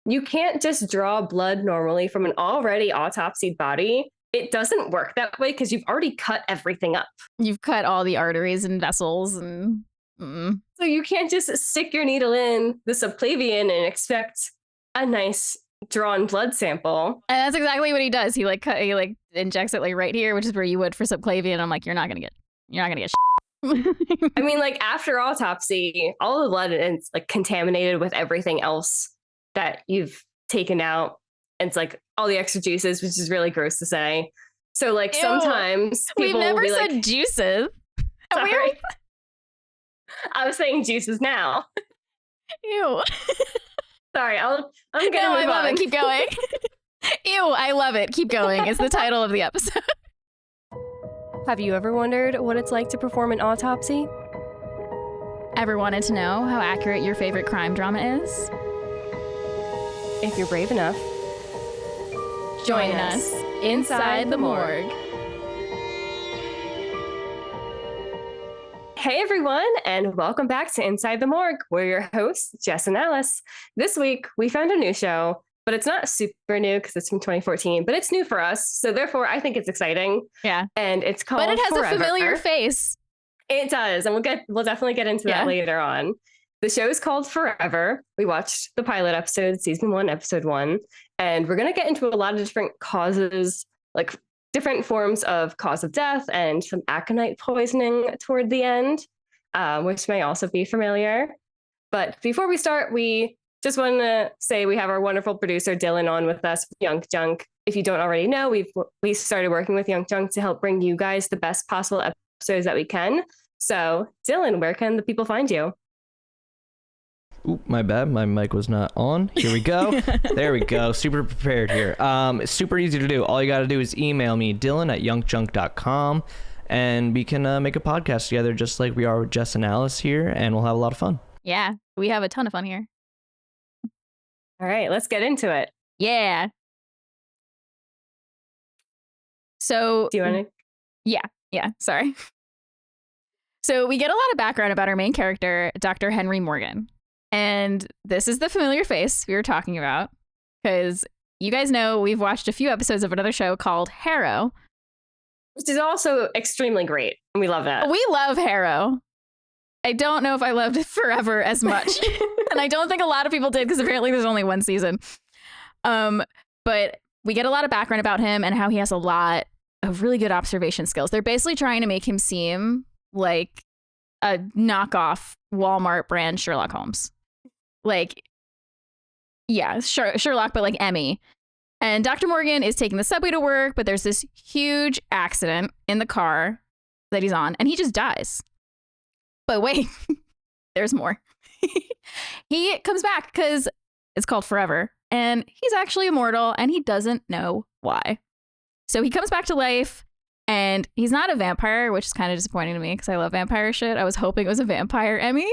you can't just draw blood normally from an already autopsied body. It doesn't work that way because you've already cut everything up. You've cut all the arteries and vessels and... So you can't just stick your needle in the subclavian and expect a nice drawn blood sample. And that's exactly what he does. He injects it like right here, which is where you would for subclavian. I'm like, you're not gonna get shit. I mean, like after autopsy, all the blood is like contaminated with everything else that you've taken out. And it's like all the extra juices, which is really gross to say. So like sometimes people we've never will be said like, juices. sorry. I was saying juices now. Ew. Sorry, I'm gonna move I love on. it. Keep going. Ew, I love it. Keep going. It's the title of the episode. Have you ever wondered what it's like to perform an autopsy? Ever wanted to know how accurate your favorite crime drama is? If you're brave enough, join us inside the morgue. Hey everyone, and welcome back to Inside the Morgue. We're your hosts, Jess and Alice. This week, we found a new show, but it's not super new because it's from 2014, but it's new for us. So therefore, I think it's exciting. Yeah. And it's called But it has Forever. a familiar face. It does, and we'll definitely get into that later on. The show is called Forever. We watched the pilot episode, season 1, episode 1, and we're going to get into a lot of different causes, like different forms of cause of death and some aconite poisoning toward the end, which may also be familiar. But before we start, we just want to say we have our wonderful producer Dylan on with us, YUNKJunk. If you don't already know, we started working with YUNKJunk to help bring you guys the best possible episodes that we can. So, Dylan, where can the people find you? Oop, my bad. My mic was not on. Here we go. There we go. Super prepared here. It's super easy to do. All you got to do is email me, Dylan@YUNKJunk.com, and we can make a podcast together just like we are with Jess and Alice here, and we'll have a lot of fun. Yeah, we have a ton of fun here. All right, let's get into it. Yeah. So... Do you want to? Yeah, sorry. So we get a lot of background about our main character, Dr. Henry Morgan. And this is the familiar face we were talking about, because you guys know we've watched a few episodes of another show called Harrow. Which is also extremely great. And we love that. We love Harrow. I don't know if I loved it Forever as much. And I don't think a lot of people did, because apparently there's only one season. But we get a lot of background about him and how he has a lot of really good observation skills. They're basically trying to make him seem like a knockoff Walmart brand Sherlock Holmes. Like, yeah, Sherlock, but like Emmy. And Dr. Morgan is taking the subway to work, but there's this huge accident in the car that he's on, and he just dies. But wait, there's more. He comes back because it's called Forever, and he's actually immortal, and he doesn't know why. So he comes back to life, and he's not a vampire, which is kind of disappointing to me because I love vampire shit. I was hoping it was a vampire Emmy.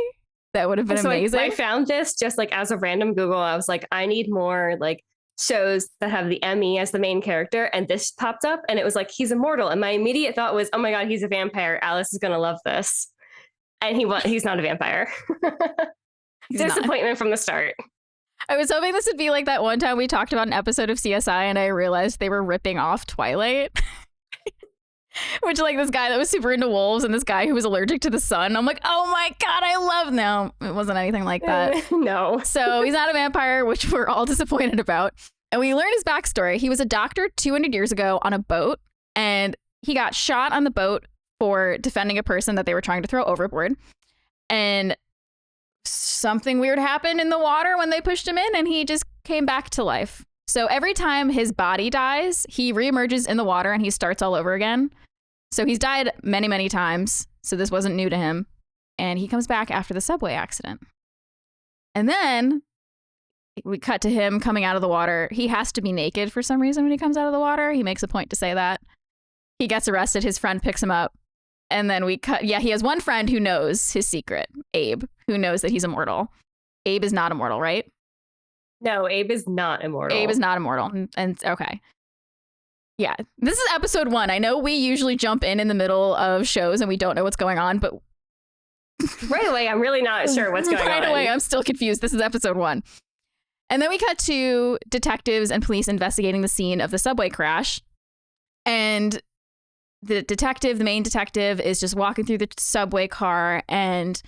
That would have been amazing. I found this just like as a random Google. I was like, I need more like shows that have the Emmy as the main character. And this popped up and it was like, he's immortal. And my immediate thought was, oh my God, he's a vampire. Alice is going to love this. And he's not a vampire. Disappointment from the start. I was hoping this would be like that one time we talked about an episode of CSI and I realized they were ripping off Twilight. Which, like, this guy that was super into wolves and this guy who was allergic to the sun. I'm like, oh my God, I love... No, it wasn't anything like that. No. So he's not a vampire, which we're all disappointed about. And we learn his backstory. He was a doctor 200 years ago on a boat, and he got shot on the boat for defending a person that they were trying to throw overboard. And something weird happened in the water when they pushed him in, and he just came back to life. So every time his body dies, he reemerges in the water and he starts all over again. So he's died many, many times. So this wasn't new to him. And he comes back after the subway accident. And then we cut to him coming out of the water. He has to be naked for some reason when he comes out of the water. He makes a point to say that. He gets arrested. His friend picks him up. And then we cut. Yeah, he has one friend who knows his secret, Abe, who knows that he's immortal. Abe is not immortal, right? No, Abe is not immortal. Abe is not immortal. And okay. Yeah. This is episode 1. I know we usually jump in the middle of shows and we don't know what's going on, but right away, I'm really not sure what's going on. Right away, I'm still confused. This is episode 1. And then we cut to detectives and police investigating the scene of the subway crash. And the main detective, is just walking through the subway car and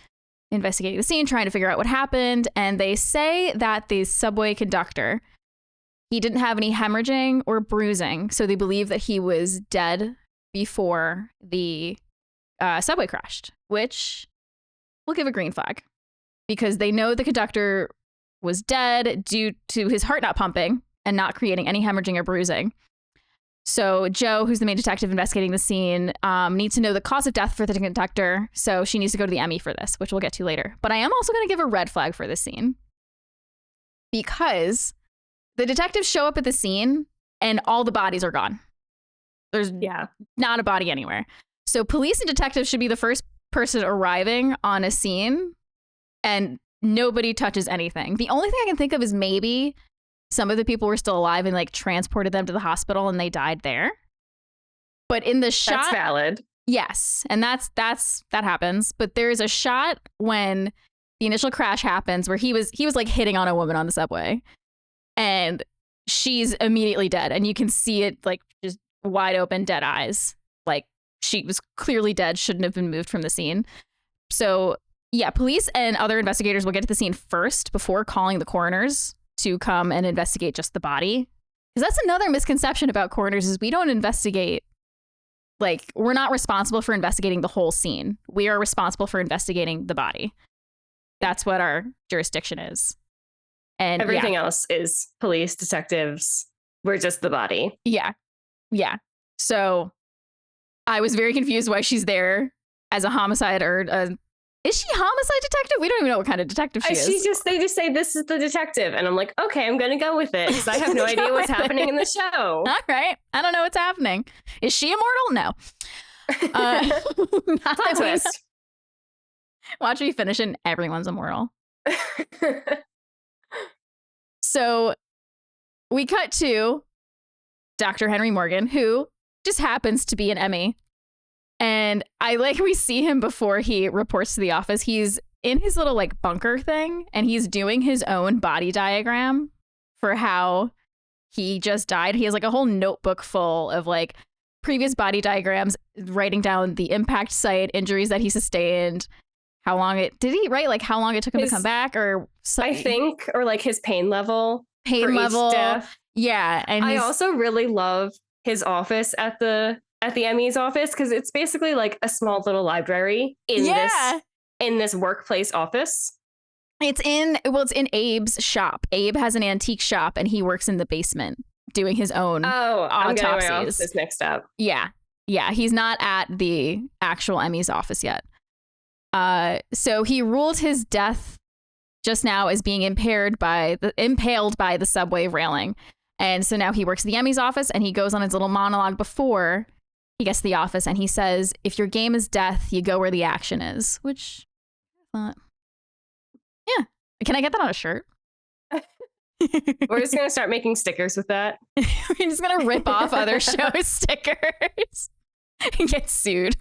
investigating the scene, trying to figure out what happened. And they say that the subway conductor, he didn't have any hemorrhaging or bruising. So they believe that he was dead before the subway crashed, which will give a green flag because they know the conductor was dead due to his heart not pumping and not creating any hemorrhaging or bruising. So Joe, who's the main detective investigating the scene, needs to know the cause of death for the conductor. So she needs to go to the ME for this, which we'll get to later. But I am also going to give a red flag for this scene because the detectives show up at the scene and all the bodies are gone. There's not a body anywhere. So police and detectives should be the first person arriving on a scene and nobody touches anything. The only thing I can think of is maybe some of the people were still alive and like transported them to the hospital and they died there. But in the shot, that's valid. Yes, and that happens. But there is a shot when the initial crash happens where he was like hitting on a woman on the subway, and she's immediately dead, and you can see it like just wide open, dead eyes. Like she was clearly dead, shouldn't have been moved from the scene. So yeah, police and other investigators will get to the scene first before calling the coroners to come and investigate just the body. Because that's another misconception about coroners is we don't investigate, like we're not responsible for investigating the whole scene. We are responsible for investigating the body. That's what our jurisdiction is. And everything else is police, detectives. We're just the body. Yeah. Yeah. So I was very confused why she's there as a homicide or is she homicide detective? We don't even know what kind of detective she is. They just say this is the detective. And I'm like, okay, I'm going to go with it because I have no idea what's happening in the show. All right. I don't know what's happening. Is she immortal? No. Plot twist. Watch me finish and everyone's immortal. So we cut to Dr. Henry Morgan, who just happens to be an Emmy. And we see him before he reports to the office. He's in his little like bunker thing and he's doing his own body diagram for how he just died. He has like a whole notebook full of like previous body diagrams, writing down the impact site, injuries that he sustained, how long it took him to come back or something. I think, or like his pain level. Pain level. Yeah. And I also really love his office at the ME's office because it's basically like a small little library in this workplace office. It's in Abe's shop. Abe has an antique shop and he works in the basement doing his own autopsies. I'm getting my office mixed up. Yeah. He's not at the actual ME's office yet. So he ruled his death just now as being impaled by the subway railing. And so now he works at the ME's office and he goes on his little monologue before he gets to the office and he says, if your game is death, you go where the action is, which I thought, yeah. Can I get that on a shirt? We're just going to start making stickers with that. We're just going to rip off other shows' stickers and get sued.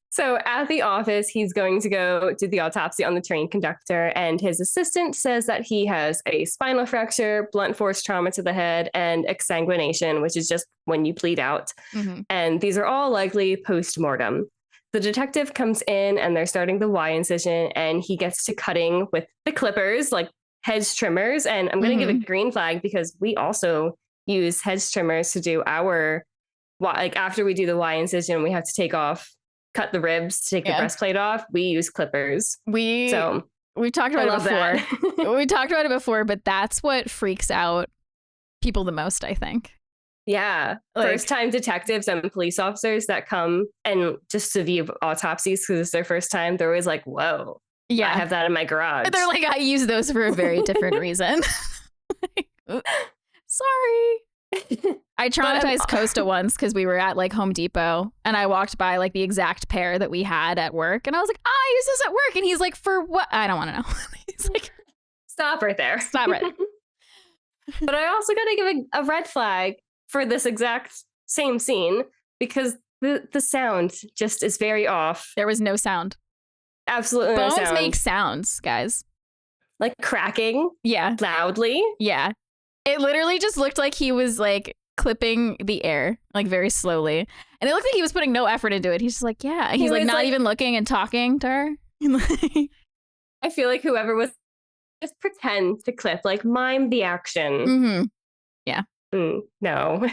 So at the office, he's going to go do the autopsy on the train conductor, and his assistant says that he has a spinal fracture, blunt force trauma to the head, and exsanguination, which is just when you bleed out. Mm-hmm. And these are all likely post-mortem. The detective comes in and they're starting the Y incision, and he gets to cutting with the clippers, like hedge trimmers. And I'm going to give a green flag because we also use hedge trimmers to do our, like after we do the Y incision, we have to cut the ribs to take the breastplate off. We use clippers. We talked about it before. We talked about it before, but that's what freaks out people the most, I think. Yeah. First time detectives and police officers that come and just to view autopsies because it's their first time, they're always like, whoa, I have that in my garage. They're like, I use those for a very different reason. Sorry. I traumatized Costa once because we were at like Home Depot and I walked by like the exact pair that we had at work and I was like, I use this at work. And he's like, for what? I don't want to know. He's like, stop right there. Stop right there. But I also got to give a red flag for this exact same scene because the sound just is very off. There was no sound. Absolutely no sound. Bones make sounds, guys. like cracking loudly. Yeah. It literally just looked like he was like clipping the air like very slowly. And it looked like he was putting no effort into it. He's just like, yeah. He's like not even looking and talking to her. I feel like whoever was just pretend to clip, like mime the action. Mm-hmm. Yeah. No.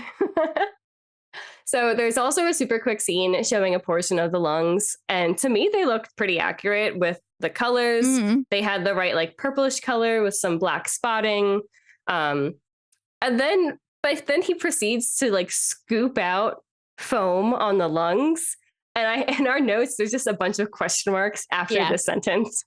So there's also a super quick scene showing a portion of the lungs. And to me, they looked pretty accurate with the colors. Mm-hmm. They had the right like purplish color with some black spotting. But then he proceeds to like scoop out foam on the lungs. And in our notes, there's just a bunch of question marks after this sentence.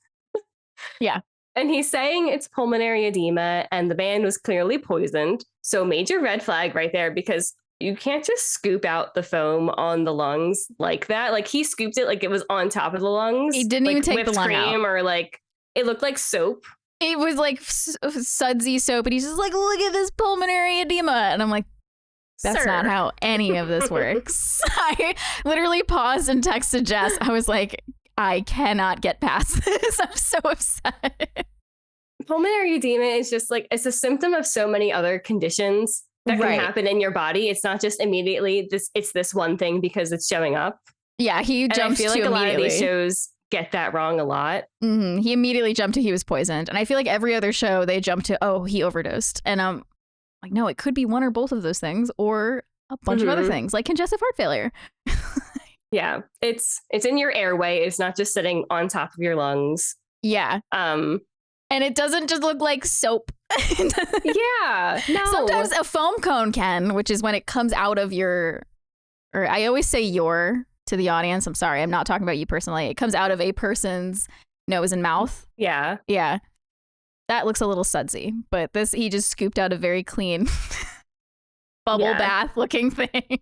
Yeah. And he's saying it's pulmonary edema and the man was clearly poisoned. So major red flag right there, because you can't just scoop out the foam on the lungs like that. Like he scooped it like it was on top of the lungs. He didn't like even take the lung out. Or like it looked like soap. It was like sudsy soap, and he's just like, look at this pulmonary edema. And I'm like, that's not how any of this works. I literally paused and texted Jess. I was like, I cannot get past this. I'm so upset. Pulmonary edema is just like, it's a symptom of so many other conditions that can happen in your body. It's not just immediately it's this one thing because it's showing up. Yeah, he jumped to I feel like a lot of these shows get that wrong a lot. Mm-hmm. He immediately jumped to he was poisoned. And I feel like every other show they jump to, oh, he overdosed. And I'm like, no, it could be one or both of those things or a bunch of other things like congestive heart failure. Yeah, it's in your airway. It's not just sitting on top of your lungs. Yeah. And it doesn't just look like soap. Yeah. No. Sometimes a foam cone can, which is when it comes out of your, or I always say your to the audience. I'm sorry. I'm not talking about you personally. It comes out of a person's nose and mouth. Yeah. Yeah. That looks a little sudsy, but this, he just scooped out a very clean bubble bath looking thing.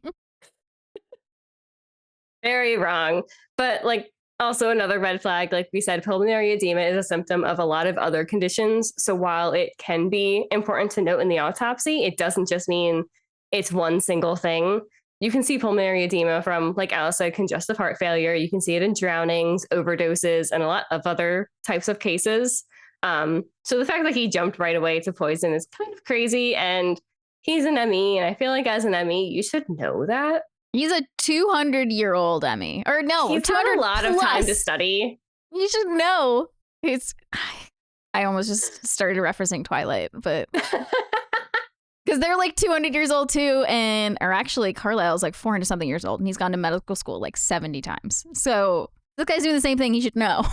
Very wrong. But like, also another red flag, like we said, pulmonary edema is a symptom of a lot of other conditions. So while it can be important to note in the autopsy, it doesn't just mean it's one single thing. You can see pulmonary edema from, like Alice said, congestive heart failure. You can see it in drownings, overdoses, and a lot of other types of cases. So the fact that he jumped right away to poison is kind of crazy. And he's an ME, and I feel like as an ME, you should know that. He's a 200-year-old Emmy. Or no, he's 200 had a lot of time to study. You should know. I almost just started referencing Twilight, but because they're like 200 years old too, or actually Carlisle's like 400 something years old, and he's gone to medical school like 70 times. So this guy's doing the same thing. He should know.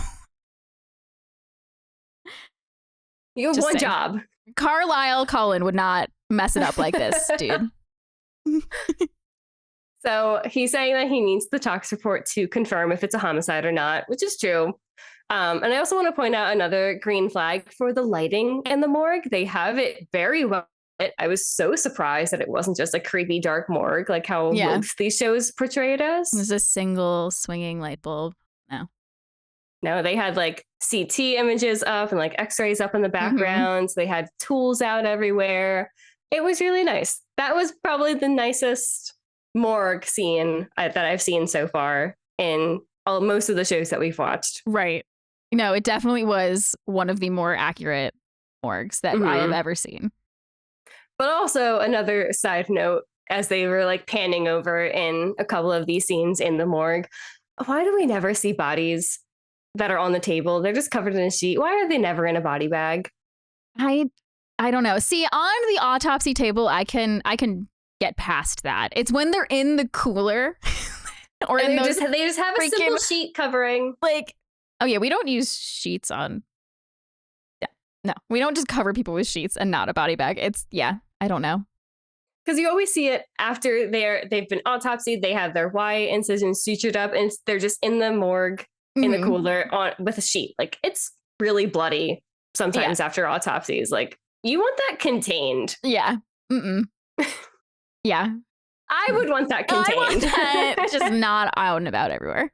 You have one job. Carlisle Cullen would not mess it up like this, dude. So he's saying that he needs the tox report to confirm if it's a homicide or not, which is true. And I also want to point out another green flag for the lighting in the morgue. They have it very well lit. I was so surprised that it wasn't just a creepy dark morgue like how most these shows portray it as. There's a single swinging light bulb. No, they had like CT images up and like x-rays up in the background. They had tools out everywhere. It was really nice. That was probably the nicest morgue scene that I've seen so far in most of the shows that we've watched. Right. No, it definitely was one of the more accurate morgues that I have ever seen. But also another side note, as they were like panning over in a couple of these scenes in the morgue, why do we never see bodies that are on the table? They're just covered in a sheet. Why are they never in a body bag? I don't know. See, on the autopsy table, I can get past that. It's when they're in the cooler or and they just have a simple sheet covering. Like, oh yeah, we don't use sheets on. Yeah, no, we don't just cover people with sheets and not a body bag. It's I don't know. Because you always see it after they've been autopsied. They have their Y incisions sutured up, and they're just in the morgue in the cooler with a sheet. Like it's really bloody sometimes after autopsies. Like you want that contained. Yeah. Yeah. I would want that contained. I want that just not out and about everywhere.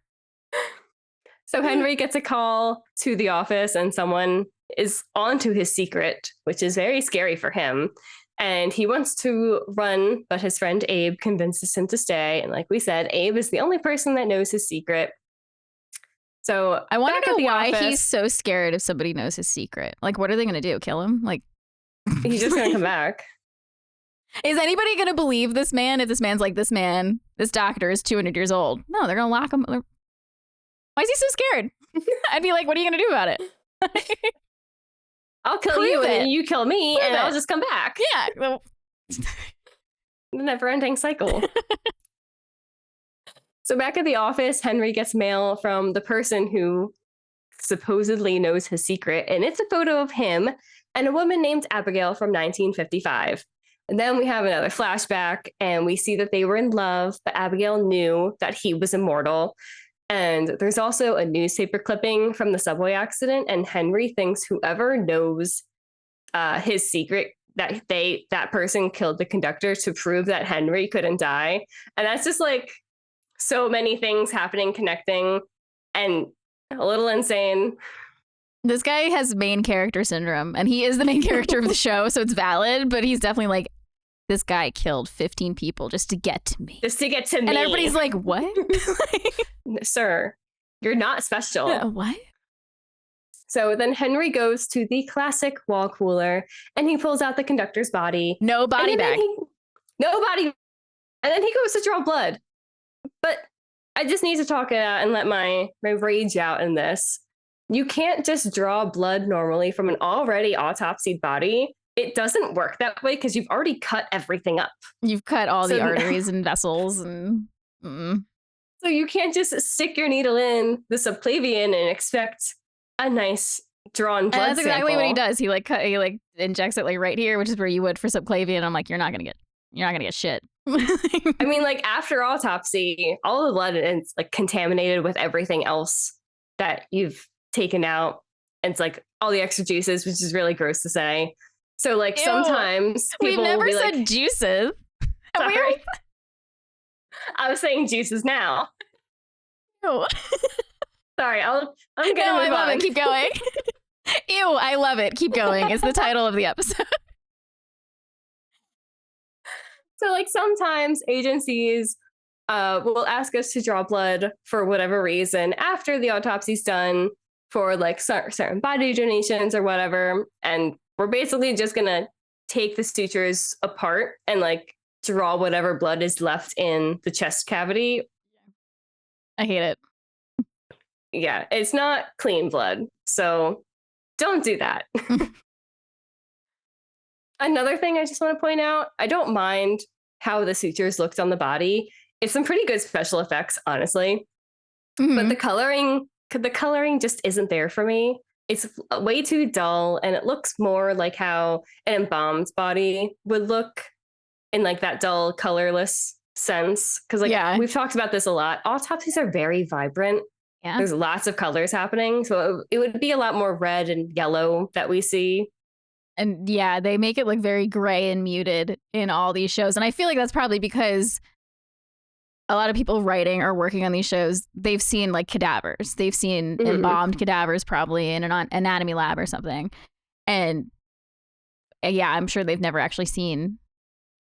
So Henry gets a call to the office and someone is onto his secret, which is very scary for him. And he wants to run, but his friend Abe convinces him to stay. And like we said, Abe is the only person that knows his secret. So I want back to at know the why office, he's so scared if somebody knows his secret. Like, what are they going to do? Kill him? Like, he's just gonna come back. is anybody going to believe this man if this man's like, this doctor is 200 years old? No, they're going to lock him. Why is he so scared? I'd be like, what are you going to do about it? I'll kill Prove you it. and you kill me, Prove and I'll it. just come back. Yeah. Well, The never-ending cycle. So back at the office, Henry gets mail from the person who supposedly knows his secret, and it's a photo of him and a woman named Abigail from 1955. And then we have another flashback, and we see that they were in love, but Abigail knew that he was immortal. And there's also a newspaper clipping from the subway accident, and Henry thinks whoever knows his secret, that person killed the conductor to prove that Henry couldn't die. And that's just like so many things happening, connecting, and a little insane. this guy has main character syndrome, and he is the main character of the show, so it's valid, but he's definitely like, this guy killed 15 people just to get to me. Just to get to me. And everybody's like, what? Sir, you're not special. What? So then Henry goes to the classic wall cooler and he pulls out the conductor's body. No body bag. No body. And then he goes to draw blood. But I just need to talk it out and let my rage out in this. You can't just draw blood normally from an already autopsied body. It doesn't work that way because you've already cut everything up. You've cut all the arteries and vessels and... So you can't just stick your needle in the subclavian and expect a nice drawn blood that's exactly sample. what he does. He injects it like right here, which is where you would for subclavian. I'm like, you're not gonna get shit. I mean, like after autopsy, all the blood is like contaminated with everything else that you've taken out. And it's like all the extra juices, which is really gross to say. So like Ew. Sometimes people We've never will be said like, juices. sorry. I was saying juices now. Ew. Sorry, I'm gonna move I love on. it. Keep going. Ew, I love it. Keep going. It's the title of the episode. So like sometimes agencies will ask us to draw blood for whatever reason after the autopsy's done for like certain body donations or whatever. And we're basically just going to take the sutures apart and like draw whatever blood is left in the chest cavity. I hate it. Yeah, it's not clean blood. So don't do that. Another thing I just want to point out, I don't mind how the sutures looked on the body. It's some pretty good special effects, honestly. Mm-hmm. But the coloring just isn't there for me. It's way too dull, and it looks more like how an embalmed body would look in like that dull, colorless sense. Because we've talked about this a lot. Autopsies are very vibrant. Yeah. There's lots of colors happening. So it would be a lot more red and yellow that we see. And yeah, they make it look very gray and muted in all these shows. And I feel like that's probably because a lot of people writing or working on these shows, they've seen like cadavers. They've seen embalmed cadavers probably in an anatomy lab or something. And yeah, I'm sure they've never actually seen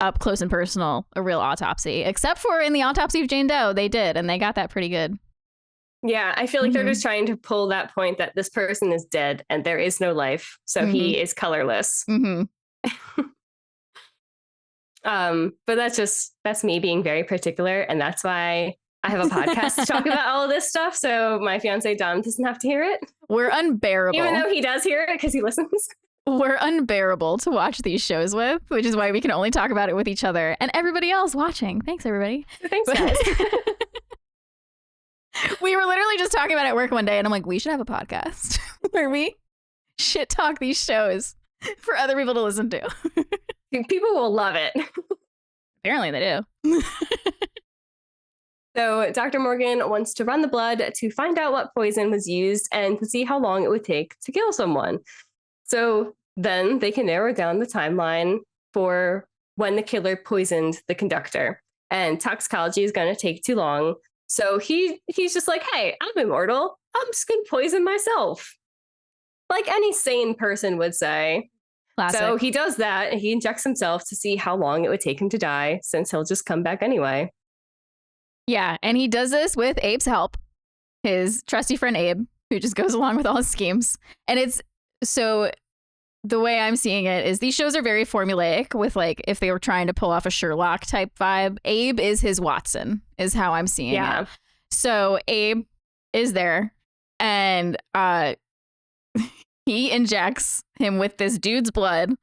up close and personal a real autopsy, except for in the autopsy of Jane Doe. They did, and they got that pretty good. Yeah, I feel like they're just trying to pull that point that this person is dead and there is no life. So he is colorless. But that's me being very particular. And that's why I have a podcast to talk about all of this stuff. So my fiance Dom doesn't have to hear it. We're unbearable. Even though he does hear it because he listens. We're unbearable to watch these shows with, which is why we can only talk about it with each other and everybody else watching. Thanks, everybody. Thanks, guys. We were literally just talking about it at work one day, and I'm like, we should have a podcast where we shit talk these shows for other people to listen to. People will love it. Apparently they do. So Dr. Morgan wants to run the blood to find out what poison was used and to see how long it would take to kill someone. So then they can narrow down the timeline for when the killer poisoned the conductor. And toxicology is going to take too long. So he's just like, hey, I'm immortal. I'm just going to poison myself. Like any sane person would say. Classic. So he does that. And he injects himself to see how long it would take him to die, since he'll just come back anyway. Yeah. And he does this with Abe's help. his trusty friend Abe, who just goes along with all his schemes. And it's so the way I'm seeing it is these shows are very formulaic with like if they were trying to pull off a Sherlock type vibe. Abe is his Watson, is how I'm seeing it. So Abe is there and he injects him with this dude's blood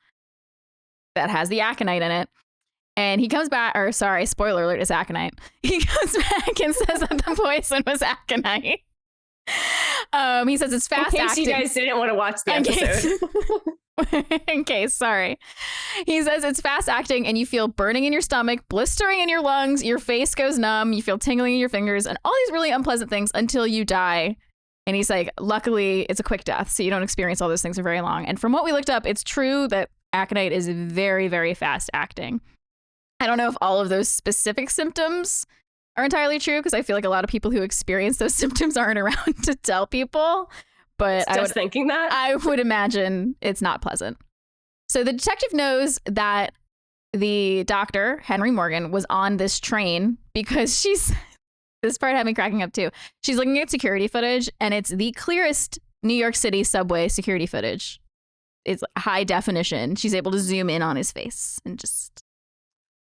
that has the aconite in it. And he comes back, or sorry, spoiler alert, it's aconite. He comes back and says that the poison was aconite. He says it's fast acting. In case you guys didn't want to watch the episode. In case, sorry. He says it's fast acting and you feel burning in your stomach, blistering in your lungs, your face goes numb, you feel tingling in your fingers, and all these really unpleasant things until you die. And he's like, luckily, it's a quick death, so you don't experience all those things for very long. And from what we looked up, it's true that aconite is very, very fast acting. I don't know if all of those specific symptoms are entirely true because I feel like a lot of people who experience those symptoms aren't around to tell people. But thinking that I would imagine it's not pleasant. So the detective knows that the doctor, Henry Morgan, was on this train because this part had me cracking up too. She's looking at security footage and it's the clearest New York City subway security footage. It's high definition. She's able to zoom in on his face and just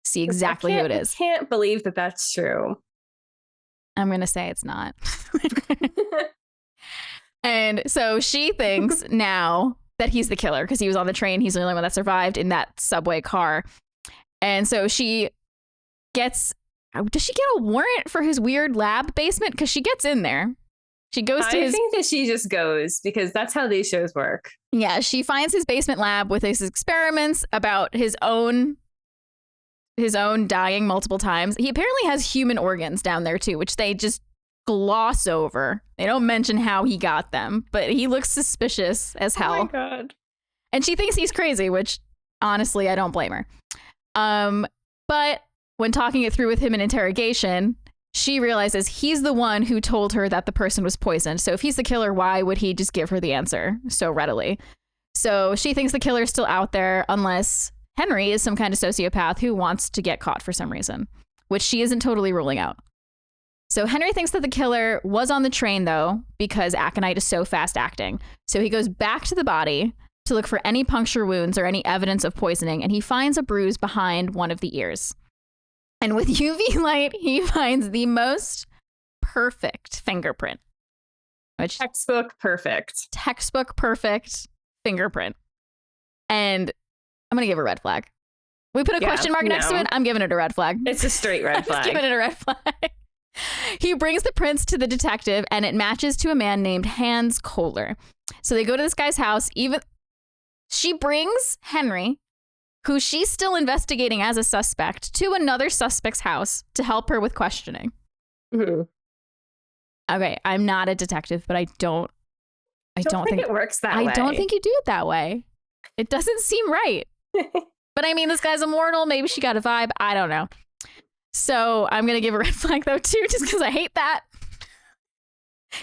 see exactly who it is. I can't believe that that's true. I'm going to say it's not. And so she thinks now that he's the killer because he was on the train. He's the only one that survived in that subway car. And so she does she get a warrant for his weird lab basement? Because she gets in there. She goes to I think that she just goes because that's how these shows work. Yeah, she finds his basement lab with his experiments about his own dying multiple times. He apparently has human organs down there too, which they just gloss over. They don't mention how he got them, but he looks suspicious as hell. Oh my God. And she thinks he's crazy, which honestly, I don't blame her. But when talking it through with him in interrogation, she realizes he's the one who told her that the person was poisoned. So if he's the killer, why would he just give her the answer so readily? So she thinks the killer's still out there unless Henry is some kind of sociopath who wants to get caught for some reason, which she isn't totally ruling out. So Henry thinks that the killer was on the train, though, because aconite is so fast acting. So he goes back to the body to look for any puncture wounds or any evidence of poisoning, and he finds a bruise behind one of the ears. And with UV light, he finds the most perfect fingerprint. Which textbook perfect fingerprint. And I'm going to give a red flag. We put a question mark next to it. I'm giving it a red flag. It's a straight red flag. Giving it a red flag. He brings the prints to the detective and it matches to a man named Hans Kohler. So they go to this guy's house. She brings Henry, who she's still investigating as a suspect, to another suspect's house to help her with questioning. Mm-hmm. Okay, I'm not a detective, but I don't think it works that way. I don't think you do it that way. It doesn't seem right. But I mean, this guy's immortal. Maybe she got a vibe. I don't know. So I'm going to give a red flag, though, too, just because I hate that.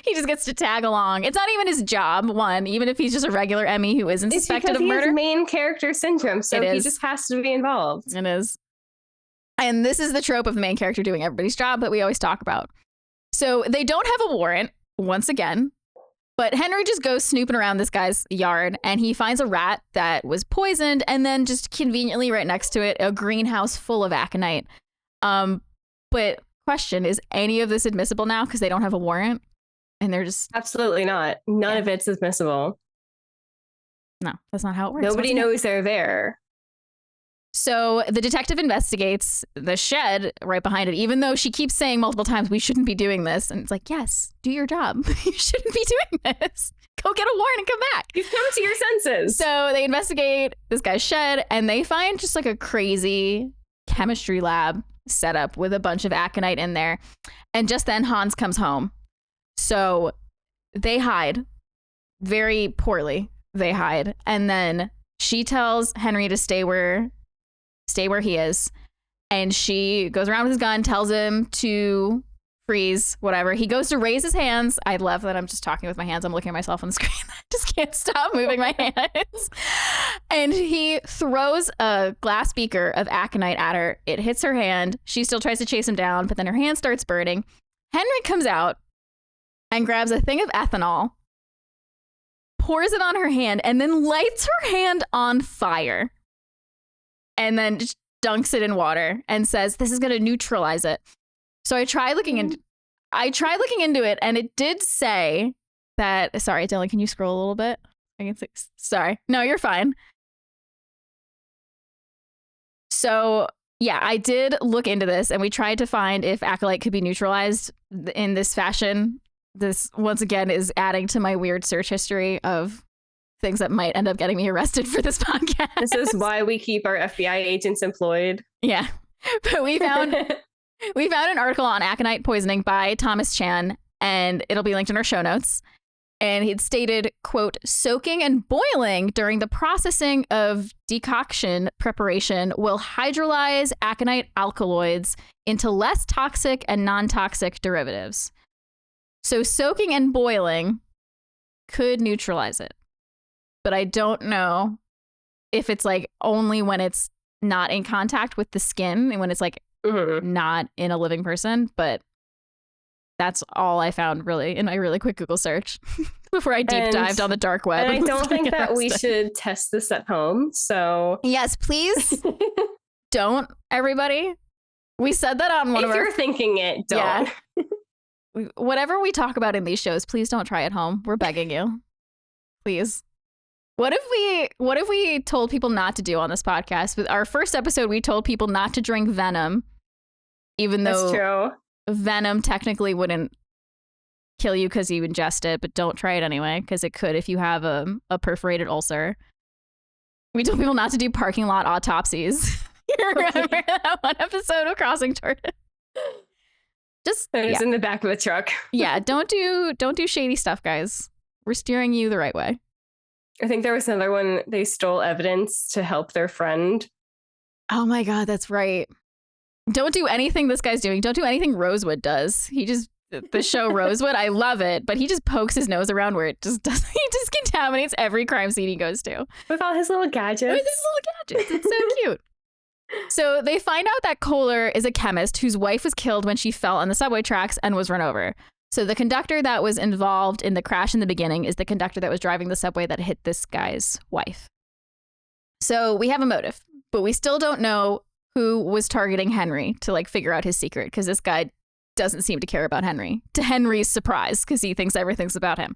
He just gets to tag along. It's not even his job, even if he's just a regular Emmy who isn't suspected of murder. It's main character syndrome, so he just has to be involved. It is. And this is the trope of the main character doing everybody's job that we always talk about. So they don't have a warrant, once again, but Henry just goes snooping around this guy's yard and he finds a rat that was poisoned and then just conveniently right next to it, a greenhouse full of aconite. But question, is any of this admissible now because they don't have a warrant? And they're just... Absolutely not. None of it's admissible. No, that's not how it works. Nobody knows they're there. So the detective investigates the shed right behind it, even though she keeps saying multiple times, we shouldn't be doing this. And it's like, yes, do your job. You shouldn't be doing this. Go get a warrant and come back. You've come to your senses. So they investigate this guy's shed and they find just like a crazy chemistry lab set up with a bunch of aconite in there. And just then Hans comes home. So they hide very poorly. They hide. And then she tells Henry to stay where he is. And she goes around with his gun, tells him to freeze, whatever. He goes to raise his hands. I love that I'm just talking with my hands. I'm looking at myself on the screen. I just can't stop moving my hands. And he throws a glass beaker of aconite at her. It hits her hand. She still tries to chase him down, but then her hand starts burning. Henry comes out and grabs a thing of ethanol, pours it on her hand, and then lights her hand on fire. And then just dunks it in water and says, this is going to neutralize it. So I tried looking into it, and it did say that, sorry, Dylan, can you scroll a little bit? I can see, sorry. No, you're fine. So yeah, I did look into this, and we tried to find if Acolyte could be neutralized in this fashion. This, once again, is adding to my weird search history of things that might end up getting me arrested for this podcast. This is why we keep our FBI agents employed. Yeah. But we found an article on aconite poisoning by Thomas Chan, and it'll be linked in our show notes. And he'd stated, quote, soaking and boiling during the processing of decoction preparation will hydrolyze aconite alkaloids into less toxic and non-toxic derivatives. So soaking and boiling could neutralize it. But I don't know if it's like only when it's not in contact with the skin and when it's like not in a living person. But that's all I found really in my really quick Google search before I deep dived on the dark web. And I don't think that we should test this at home. So yes, please don't, everybody. We said that on one of our... If you're thinking it, don't. Yeah. Whatever we talk about in these shows, please don't try at home. We're begging you. Please. What if we told people not to do on this podcast? With our first episode, we told people not to drink venom, even though... That's true. Venom technically wouldn't kill you because you ingest it, but don't try it anyway because it could if you have a perforated ulcer. We told people not to do parking lot autopsies. You remember that one episode of Crossing Jordan? Just it's in the back of the truck. Yeah, don't do shady stuff, guys. We're steering you the right way. I think there was another one. They stole evidence to help their friend. Oh my God, that's right. Don't do anything this guy's doing. Don't do anything Rosewood does. He just, the show Rosewood, I love it, but he just pokes his nose around where it just doesn't, he just contaminates every crime scene he goes to. With all his little gadgets. It's so cute. So they find out that Kohler is a chemist whose wife was killed when she fell on the subway tracks and was run over. So the conductor that was involved in the crash in the beginning is the conductor that was driving the subway that hit this guy's wife. So we have a motive, but we still don't know who was targeting Henry to like figure out his secret, because this guy doesn't seem to care about Henry, to Henry's surprise, because he thinks everything's about him.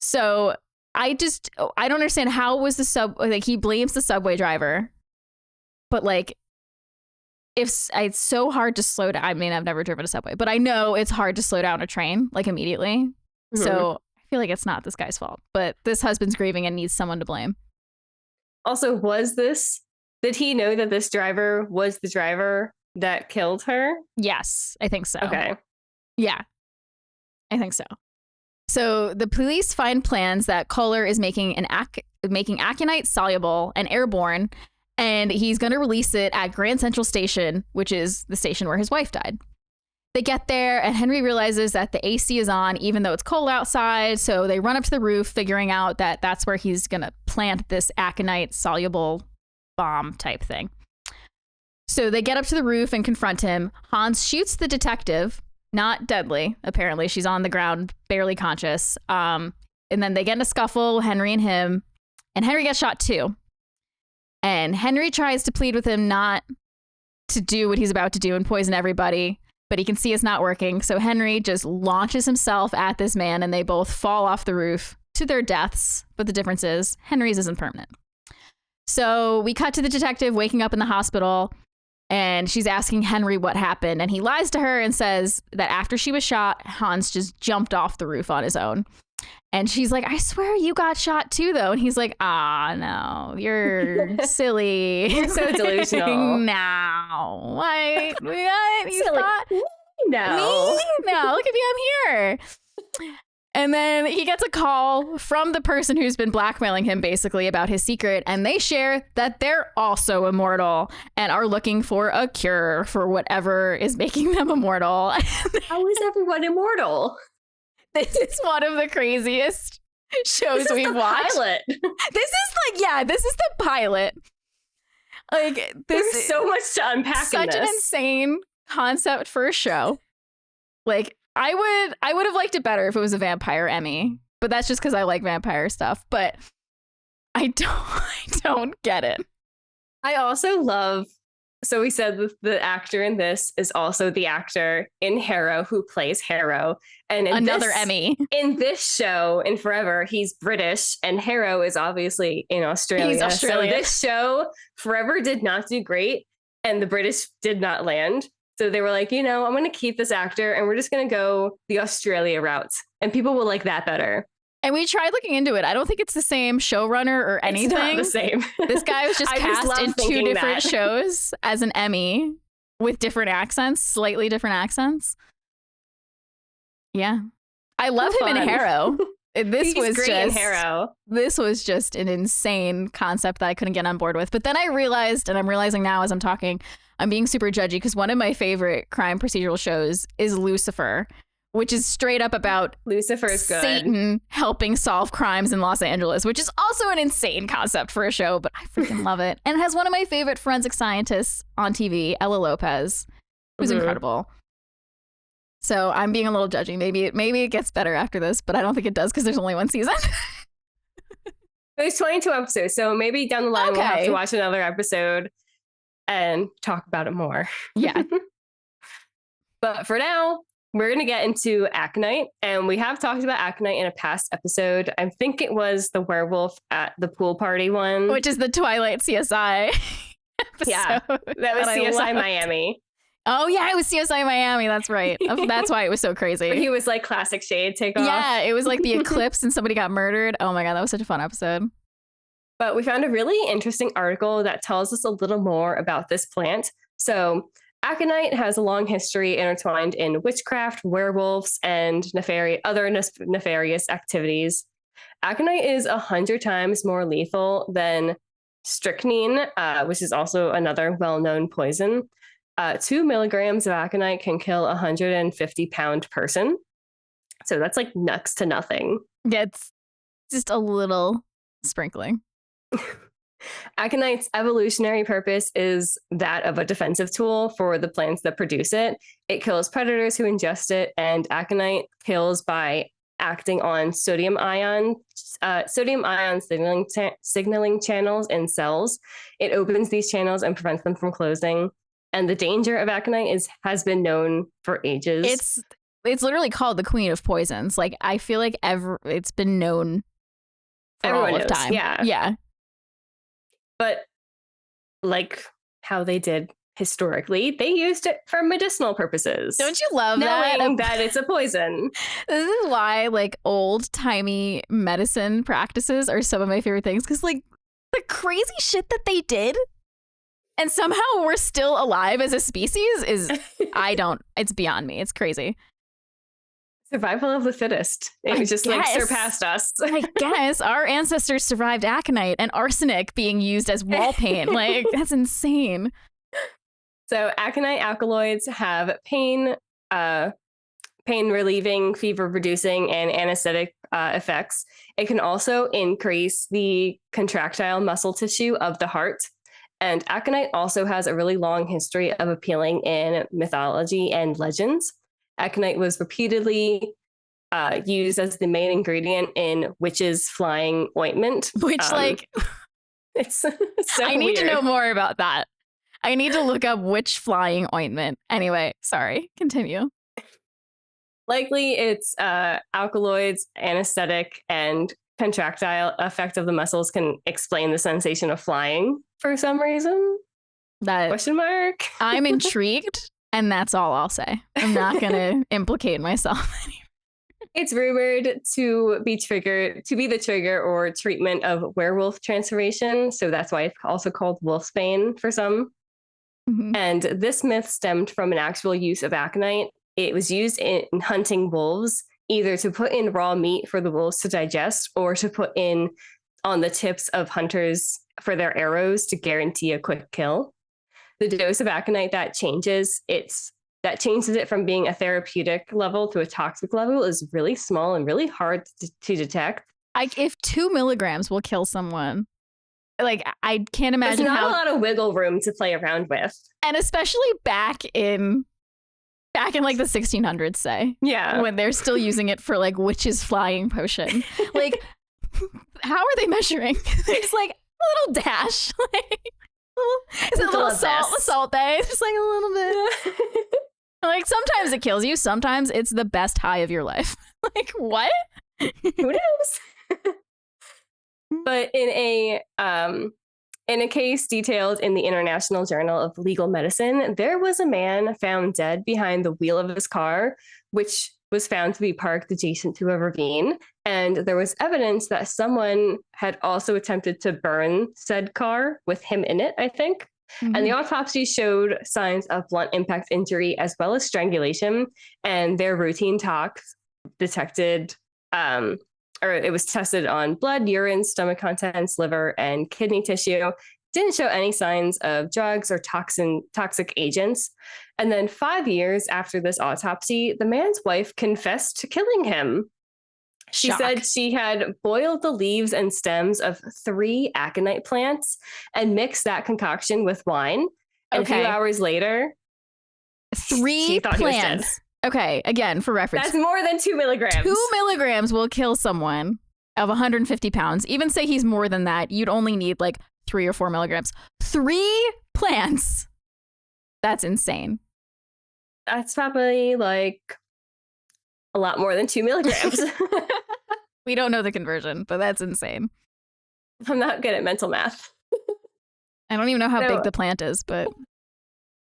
So I don't understand, how was he blames the subway driver, but like it's so hard to slow down. I mean, I've never driven a subway, but I know it's hard to slow down a train like immediately. Mm-hmm. So I feel like it's not this guy's fault, but this husband's grieving and needs someone to blame. Also, did he know that this driver was the driver that killed her? Yes, I think so. Okay. Yeah, I think so. So the police find plans that Kohler is making aconite soluble and airborne, and he's going to release it at Grand Central Station, which is the station where his wife died. They get there, and Henry realizes that the AC is on, even though it's cold outside. So they run up to the roof, figuring out that that's where he's going to plant this aconite soluble bomb type thing. So they get up to the roof and confront him. Hans shoots the detective, not deadly. Apparently, she's on the ground, barely conscious. And then they get in a scuffle, Henry and him, and Henry gets shot too. And Henry tries to plead with him not to do what he's about to do and poison everybody, but he can see it's not working. So Henry just launches himself at this man, and they both fall off the roof to their deaths. But the difference is Henry's isn't permanent. So we cut to the detective waking up in the hospital, and she's asking Henry what happened. And he lies to her and says that after she was shot, Hans just jumped off the roof on his own. And she's like, I swear you got shot too, though. And he's like, no, you're silly. You're so delusional. No. What? You Silly. thought? No. Me? No, look at me, I'm here. And then he gets a call from the person who's been blackmailing him basically about his secret. And they share that they're also immortal and are looking for a cure for whatever is making them immortal. How is everyone immortal? This is one of the craziest shows we've watched. Pilot. This is the pilot. Like, there's so much to unpack in such this. an insane concept for a show. Like, I would have liked it better if it was a vampire Emmy, but that's just because I like vampire stuff. But I don't get it. I also love. So we said the actor in this is also the actor in Harrow who plays Harrow, and Another Emmy in this show in Forever. He's British, and Harrow is obviously in Australia. He's Australian. So this show Forever did not do great, and the British did not land. So they were like, I'm going to keep this actor, and we're just going to go the Australia route, and people will like that better. And we tried looking into it. I don't think it's the same showrunner or anything. It's not the same. This guy was just cast in 2 different shows as an Emmy with different accents, slightly different accents. Yeah. I love him in Harrow. He's great in Harrow. This was just an insane concept that I couldn't get on board with. But then I realized, and I'm realizing now as I'm talking, I'm being super judgy because one of my favorite crime procedural shows is Lucifer, which is straight up about Lucifer is good. Satan helping solve crimes in Los Angeles, which is also an insane concept for a show, but I freaking love it. And it has one of my favorite forensic scientists on TV, Ella Lopez, who's incredible. So I'm being a little judgy. Maybe it gets better after this, but I don't think it does because there's only 1 season. There's 22 episodes, so maybe down the line we'll have to watch another episode and talk about it more. Yeah. But for now, we're going to get into Aconite, and we have talked about Aconite in a past episode. I think it was the werewolf at the pool party one. Which is the Twilight CSI episode. Yeah, that was CSI Miami. Oh, yeah, it was CSI Miami. That's right. That's why it was so crazy. But he was like classic shade takeoff. Yeah, it was like the eclipse and somebody got murdered. Oh my God, that was such a fun episode. But we found a really interesting article that tells us a little more about this plant. So Aconite has a long history intertwined in witchcraft, werewolves, and other nefarious activities. Aconite is 100 times more lethal than strychnine, which is also another well-known poison. 2 milligrams of aconite can kill a 150-pound person. So that's like next to nothing. Yeah, it's just a little sprinkling. Aconite's evolutionary purpose is that of a defensive tool for the plants that produce it. It kills predators who ingest it, and aconite kills by acting on sodium ion signaling channels in cells. It opens these channels and prevents them from closing. And the danger of aconite has been known for ages. It's literally called the queen of poisons. Like, I feel like it's been known for everyone all of time. Yeah. But like how they did historically, they used it for medicinal purposes. Don't you love knowing that it's a poison? This is why like old-timey medicine practices are some of my favorite things, because like the crazy shit that they did and somehow we're still alive as a species is it's beyond me. It's crazy. Survival of the fittest. It just like surpassed us. I guess our ancestors survived aconite and arsenic being used as wall paint. Like, that's insane. So aconite alkaloids have pain relieving, fever reducing, and anesthetic effects. It can also increase the contractile muscle tissue of the heart. And aconite also has a really long history of appealing in mythology and legends. Aconite was repeatedly used as the main ingredient in witches' flying ointment. Which, it's so I need to know more about that. I need to look up witch flying ointment. Anyway, sorry, continue. Likely it's alkaloids, anesthetic, and contractile effect of the muscles can explain the sensation of flying for some reason. Question mark? I'm intrigued. And that's all I'll say. I'm not going to implicate myself anymore. It's rumored to be the trigger or treatment of werewolf transformation. So that's why it's also called wolfsbane for some. Mm-hmm. And this myth stemmed from an actual use of aconite. It was used in hunting wolves, either to put in raw meat for the wolves to digest or to put in on the tips of hunters for their arrows to guarantee a quick kill. The dose of aconite that changes it from being a therapeutic level to a toxic level is really small and really hard to detect. If 2 milligrams will kill someone, like I can't imagine There's not a lot of wiggle room to play around with. And especially back in Back in like the 1600s, say. Yeah. When they're still using it for like witch's flying potion. Like, how are they measuring? It's like a little dash. Is it a little salt bay? Just like a little bit. Like sometimes it kills you. Sometimes it's the best high of your life. Like what? Who knows? But in a case detailed in the International Journal of Legal Medicine, there was a man found dead behind the wheel of his car, which was found to be parked adjacent to a ravine. And there was evidence that someone had also attempted to burn said car with him in it, I think. Mm-hmm. And the autopsy showed signs of blunt impact injury as well as strangulation. And their routine tox detected, or it was tested on blood, urine, stomach contents, liver, and kidney tissue. Didn't show any signs of drugs or toxic agents. And then 5 years after this autopsy, the man's wife confessed to killing him. She said she had boiled the leaves and stems of 3 aconite plants and mixed that concoction with wine. And a few hours later, 3 plants. Okay, again, for reference. That's more than 2 milligrams. 2 milligrams will kill someone of 150 pounds. Even say he's more than that, you'd only need like 3 or 4 milligrams. 3 plants. That's insane. That's probably like a lot more than 2 milligrams. We don't know the conversion, but that's insane. I'm not good at mental math. I don't even know how big the plant is, but...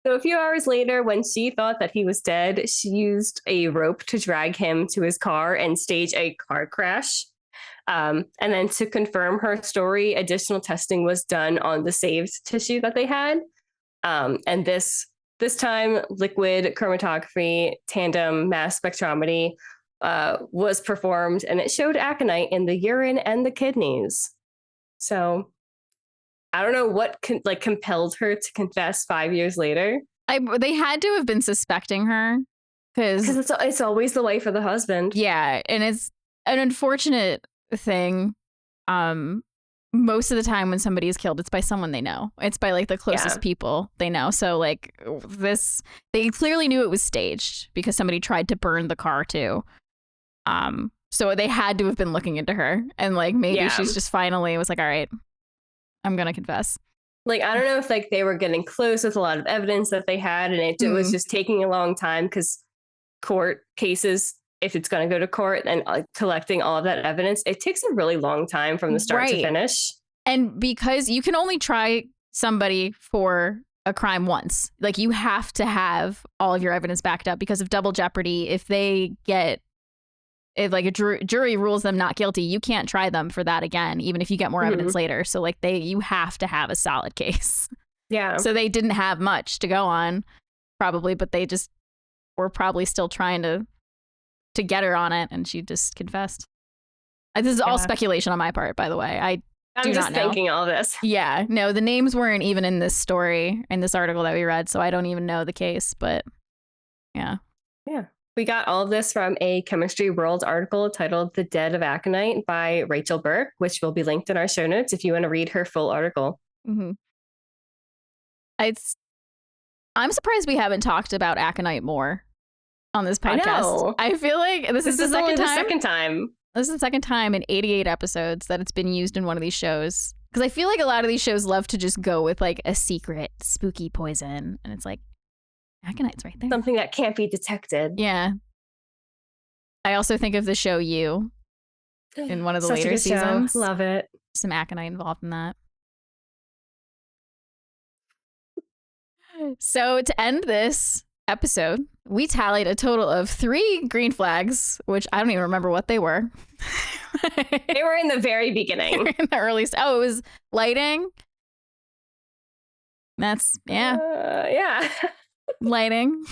So a few hours later, when she thought that he was dead, she used a rope to drag him to his car and stage a car crash. And then to confirm her story, additional testing was done on the saved tissue that they had. And this time, liquid chromatography, tandem mass spectrometry was performed, and it showed aconite in the urine and the kidneys. So I don't know what compelled her to confess 5 years later. They had to have been suspecting her because it's always the wife or the husband. Yeah, and it's an unfortunate thing. Most of the time when somebody is killed, it's by someone they know. It's by like the closest people they know. So like they clearly knew it was staged because somebody tried to burn the car too. So they had to have been looking into her, and like maybe she's just finally was like, all right, I'm gonna confess. Like, I don't know if like they were getting close with a lot of evidence that they had, and it was just taking a long time because court cases, if it's going to go to court and collecting all of that evidence, it takes a really long time from the start to finish. And because you can only try somebody for a crime once, like you have to have all of your evidence backed up because of double jeopardy. If like a jury rules them not guilty, you can't try them for that again, even if you get more evidence later. So like you have to have a solid case. Yeah. So they didn't have much to go on probably, but they just were probably still trying to get her on it, and she just confessed. This is all speculation on my part, by the way. I'm just thinking all this. Yeah. No, the names weren't even in this story, in this article that we read, so I don't even know the case, but yeah. Yeah. We got all of this from a Chemistry World article titled The Dead of Aconite by Rachel Burke, which will be linked in our show notes if you want to read her full article. Mm-hmm. I'm surprised we haven't talked about aconite more on this podcast. I feel like this is the second time. This is the second time in 88 episodes that it's been used in one of these shows. Because I feel like a lot of these shows love to just go with like a secret spooky poison, and it's like, aconite's right there. Something that can't be detected. Yeah. I also think of the show You in one of the later seasons. Show. Love it. Some aconite involved in that. So to end this episode, we tallied a total of 3 green flags, which I don't even remember what they were. They were in the very beginning. In the early it was lighting. That's yeah. Lighting.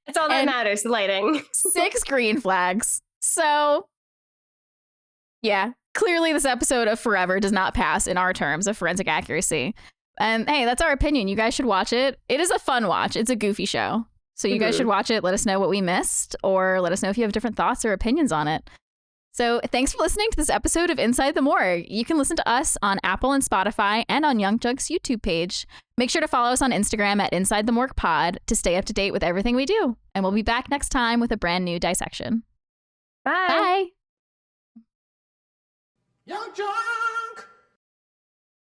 That's all that matters, lighting. 6 green flags. So, yeah, clearly this episode of Forever does not pass in our terms of forensic accuracy. And hey, that's our opinion. You guys should watch it. It is a fun watch. It's a goofy show. So you guys should watch it. Let us know what we missed, or let us know if you have different thoughts or opinions on it. So thanks for listening to this episode of Inside the Morgue. You can listen to us on Apple and Spotify and on YUNKJunk's YouTube page. Make sure to follow us on Instagram at Inside the Morgue Pod to stay up to date with everything we do. And we'll be back next time with a brand new dissection. Bye. Bye. YUNKJunk!